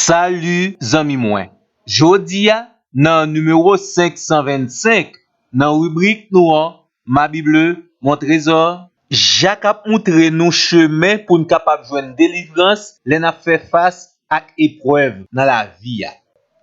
Salut zami mwen. Jodi a nan numéro 525 nan rubrique nou an Ma Bible, mon trésor, Jacques a montré nous chemin pour nous capable joindre délivrance, l'en a fait face à épreuve dans la vie.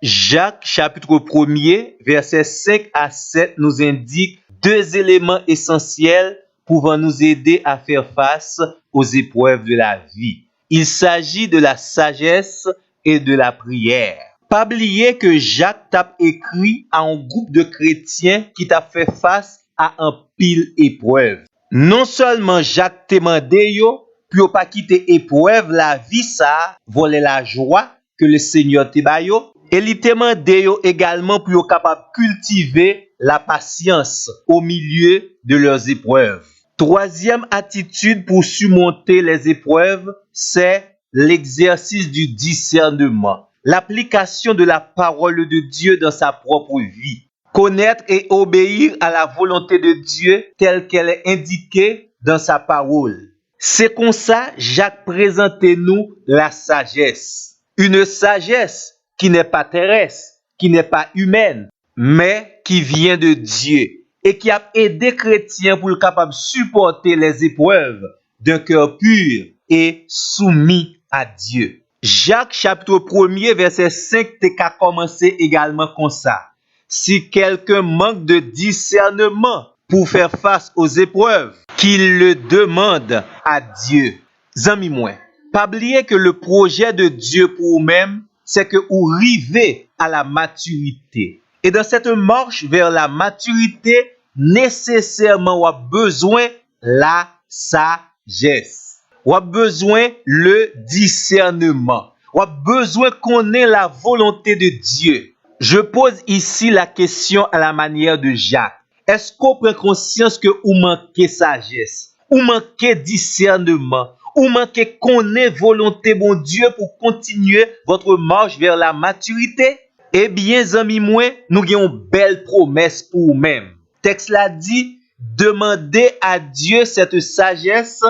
Jacques chapitre 1er verset 5 à 7 nous indique deux éléments essentiels pouvant nous aider à faire face aux épreuves de la vie. Il s'agit de la sagesse et de la prière. Pas oublier que Jacques t'a écrit à un groupe de chrétiens qui t'a fait face à un pile épreuve. Non seulement Jacques t'a demandé yo, puis pas quitter épreuve la vie ça, voler la joie que le Seigneur t'a ba yo, et il t'a demandé yo également pour yo capable cultiver la patience au milieu de leurs épreuves. Troisième attitude pour surmonter les épreuves, c'est l'exercice du discernement, l'application de la parole de Dieu dans sa propre vie. Connaître et obéir à la volonté de Dieu telle qu'elle est indiquée dans sa parole. C'est comme ça Jacques présente nous la sagesse. Une sagesse qui n'est pas terrestre, qui n'est pas humaine, mais qui vient de Dieu et qui a aidé chrétiens pour capable supporter les épreuves d'un cœur pur et soumis à Dieu. Jacques chapitre 1er verset 5 a commencé également comme ça. Si quelqu'un manque de discernement pour faire face aux épreuves, qu'il le demande à Dieu. Zami moi, pas oublier que le projet de Dieu pour vous-même, c'est que vous arrivez à la maturité. Et dans cette marche vers la maturité, nécessairement, vous avez besoin la sagesse. Vous avez besoin le discernement. Vous avez besoin qu'on ait la volonté de Dieu. Je pose ici la question à la manière de Jacques. Est-ce qu'on prend conscience que vous manquez sagesse, vous manquez discernement, vous manquez qu'on ait volonté bon Dieu pour continuer votre marche vers la maturité? Eh bien, amis moi, nous avons une belle promesse pour vous-même. Texte là dit, demandez à Dieu cette sagesse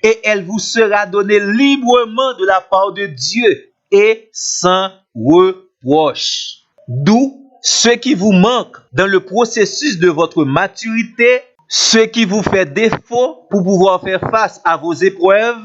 et elle vous sera donnée librement de la part de Dieu et sans reproche. D'où ce qui vous manque dans le processus de votre maturité, ce qui vous fait défaut pour pouvoir faire face à vos épreuves,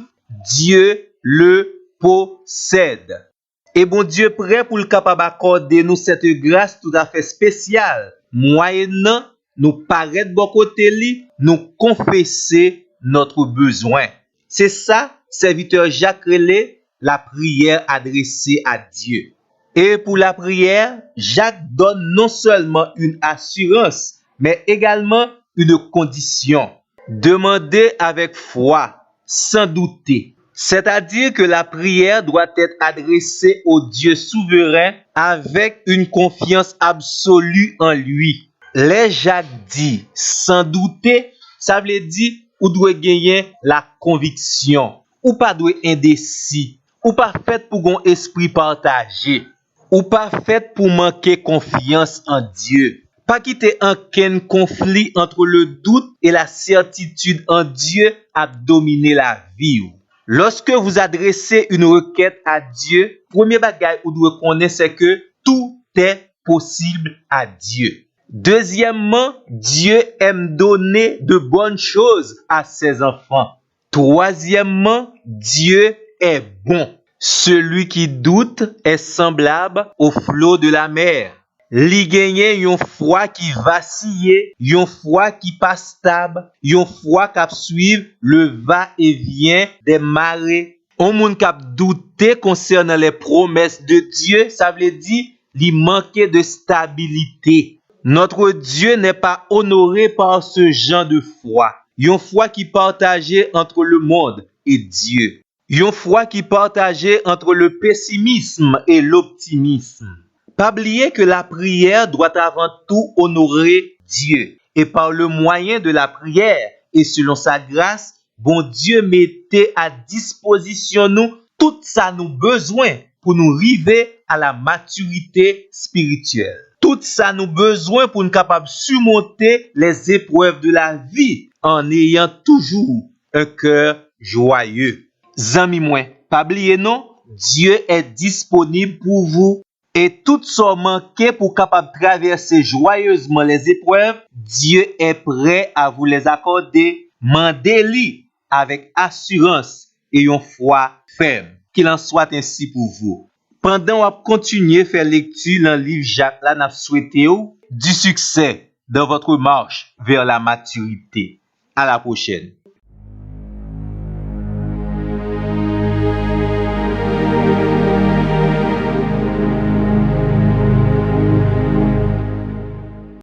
Dieu le possède. Et bon Dieu prêt pour le capable accorder nous cette grâce tout à fait spéciale, moyennant nous paraître bon côté li, nous confesser notre besoin. C'est ça, serviteur Jacques relais, la prière adressée à Dieu. Et pour la prière, Jacques donne non seulement une assurance, mais également une condition. Demandez avec foi, sans douter. C'est-à-dire que la prière doit être adressée au Dieu souverain avec une confiance absolue en lui. Les Jacques dit sans douter, ça veut dire ou doit gagner la conviction, ou pas doit indécis, ou pas fait pour un esprit partagé, ou pas fait pour manquer confiance en Dieu. Pas quitter aucun conflit entre le doute et la certitude en Dieu à dominer la vie. Lorsque vous adressez une requête à Dieu, premier bagage vous devez connaître c'est que tout est possible à Dieu. Deuxièmement, Dieu aime donner de bonnes choses à ses enfants. Troisièmement, Dieu est bon. Celui qui doute est semblable au flot de la mer. Li genyen yon foi qui vacille, yon foi qui pas stable, yon foi qui suivre le va-et-vient des marées. On moun k'ap douter concernant les promesses de Dieu, ça veut dire li manquer de stabilité. Notre Dieu n'est pas honoré par ce genre de foi. Yon foi qui partagée entre le monde et Dieu. Yon foi qui partagée entre le pessimisme et l'optimisme. Pas oublier que la prière doit avant tout honorer Dieu. Et par le moyen de la prière et selon sa grâce, bon Dieu mettait à disposition nous tout ça nous besoin pour nous arriver à la maturité spirituelle. Tout ça nous besoin pour nous capables surmonter les épreuves de la vie en ayant toujours un cœur joyeux. Zami moi, pas oublier non, Dieu est disponible pour vous. Et tout ce manqué pour capable traverser joyeusement les épreuves, Dieu est prêt à vous les accorder. Mandez-lui avec assurance et une foi ferme. Qu'il en soit ainsi pour vous. Pendant qu'on continue à faire lecture dans le livre Jacques, là, nous souhaitons du succès dans votre marche vers la maturité. À la prochaine.